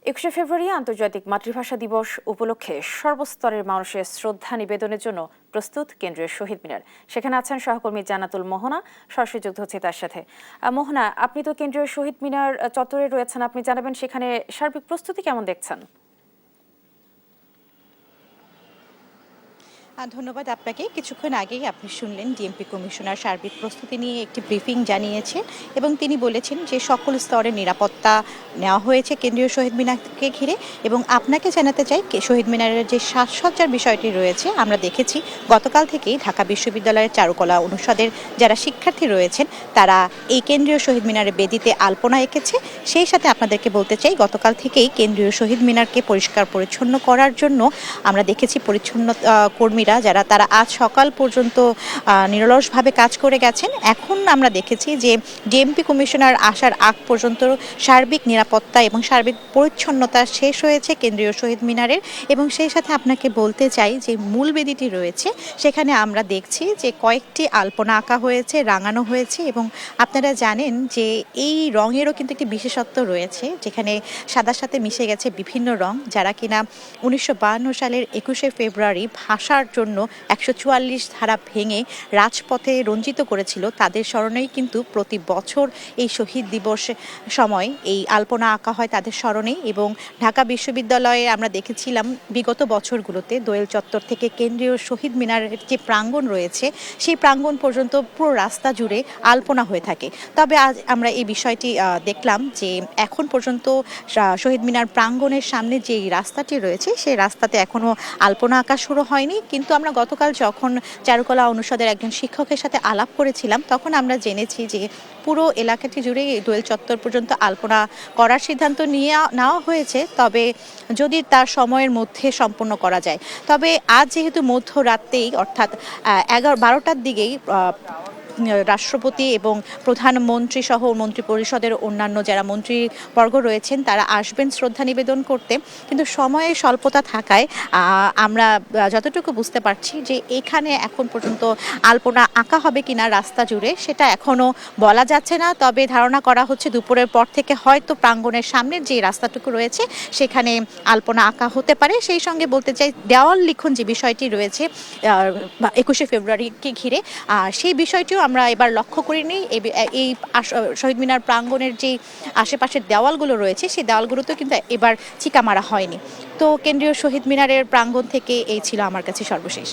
21শে ফেব্রুয়ারি আন্তর্জাতিক মাতৃভাষা দিবস উপলক্ষে সর্বস্তরের মানুষের শ্রদ্ধা নিবেদনের জন্য প্রস্তুত কেন্দ্রীয় শহীদ মিনার। সেখানে আছেন সহকর্মী জান্নাতুল মোহনা, সরাসরি যুক্ত হচ্ছে তার সাথে। মোহনা, আপনি তো কেন্দ্রীয় শহীদ মিনার চত্বরে রয়েছেন, আপনি জানাবেন সেখানে সার্বিক প্রস্তুতি কেমন দেখছেন? ধন্যবাদ আপনাকে। কিছুক্ষণ আগেই আপনি শুনলেন ডিএমপি কমিশনার সার্বিক প্রস্তুতি নিয়ে একটি ব্রিফিং জানিয়েছেন এবং তিনি বলেছেন যে সকল স্তরের নিরাপত্তা নেওয়া হয়েছে কেন্দ্রীয় শহীদ মিনারকে ঘিরে। এবং আপনাকে জানাতে চাই শহীদ মিনারের যে সাজসজ্জার বিষয়টি রয়েছে, আমরা দেখেছি গতকাল থেকেই ঢাকা বিশ্ববিদ্যালয়ের চারুকলা অনুষদের যারা শিক্ষার্থী রয়েছেন তারা এই কেন্দ্রীয় শহীদ মিনারের বেদিতে আলপনা এঁকেছে। সেই সাথে আপনাদেরকে বলতে চাই গতকাল থেকেই কেন্দ্রীয় শহীদ মিনারকে পরিষ্কার পরিচ্ছন্ন করার জন্য আমরা দেখেছি পরিচ্ছন্ন কর্মীরা যারা তারা আজ সকাল পর্যন্ত নিরলসভাবে কাজ করে গেছেন। এখন আমরা দেখেছি যে ডিএমপি কমিশনার আসার আগ পর্যন্ত সার্বিক নিরাপত্তা এবং সার্বিক পরিচ্ছন্নতা শেষ হয়েছে কেন্দ্রীয় শহীদ মিনারের। এবং সেই সাথে আপনাকে বলতে চাই যে মূল বেদিটি রয়েছে সেখানে আমরা দেখছি যে কয়েকটি আলপনা আঁকা হয়েছে, রাঙানো হয়েছে। এবং আপনারা জানেন যে এই রঙেরও কিন্তু একটি বিশেষত্ব রয়েছে, যেখানে সাদার সাথে মিশে গেছে বিভিন্ন রং, যারা কিনা 1952 সালের 21শে ফেব্রুয়ারি ভাষার জন্য 144 ধারা ভেঙে রাজপথে রঞ্জিত করেছিল, তাদের স্মরণেই কিন্তু প্রতি বছর এই শহীদ দিবস সময় এই আলপনা আঁকা হয় তাদের স্মরণেই। এবং ঢাকা বিশ্ববিদ্যালয়ে আমরা দেখেছিলাম বিগত বছরগুলোতে দোয়েল চত্বর থেকে কেন্দ্রীয় শহীদ মিনারের যে প্রাঙ্গণ রয়েছে সেই প্রাঙ্গণ পর্যন্ত পুরো রাস্তা জুড়ে আলপনা হয়ে থাকে। তবে আজ আমরা এই বিষয়টি দেখলাম যে এখন পর্যন্ত শহীদ মিনার প্রাঙ্গণের সামনে যে রাস্তাটি রয়েছে সেই রাস্তাতে এখনও আলপনা আঁকা শুরু হয়নি। কিন্তু আমরা গতকাল যখন চারুকলা অনুষদের একজন শিক্ষকের সাথে আলাপ করেছিলাম তখন আমরা জেনেছি যে পুরো এলাকাটি জুড়ে দোয়েল চত্বর পর্যন্ত আলপনা করার সিদ্ধান্ত নেওয়া হয়েছে, তবে যদি তার সময়ের মধ্যে সম্পন্ন করা যায়। তবে আজ যেহেতু মধ্যরাতেই অর্থাৎ 11-12টার দিকেই রাষ্ট্রপতি এবং প্রধানমন্ত্রী সহ মন্ত্রী পরিষদের অন্যান্য যারা মন্ত্রীবর্গ রয়েছেন তারা আসবেন শ্রদ্ধা নিবেদন করতে, কিন্তু সময়ের স্বল্পতা থাকায় আমরা যতটুকু বুঝতে পারছি যে এখানে এখন পর্যন্ত আলপনা আঁকা হবে কিনা রাস্তা জুড়ে সেটা এখনও বলা যাচ্ছে না। তবে ধারণা করা হচ্ছে দুপুরের পর থেকে হয়তো প্রাঙ্গণের সামনের যে রাস্তাটুকু রয়েছে সেখানে আলপনা আঁকা হতে পারে। সেই সঙ্গে বলতে চাই দেওয়াল লিখন যে বিষয়টি রয়েছে 21শে ফেব্রুয়ারিকে ঘিরে, সেই বিষয়টিও আমরা এবার লক্ষ্য করিনি। এই শহীদ মিনার প্রাঙ্গণের যে আশেপাশের দেওয়ালগুলো রয়েছে সেই দেওয়ালগুলোতেও কিন্তু এবার চিকা মারা হয়নি। তো কেন্দ্রীয় শহীদ মিনারের প্রাঙ্গণ থেকে এই ছিল আমার কাছে সর্বশেষ।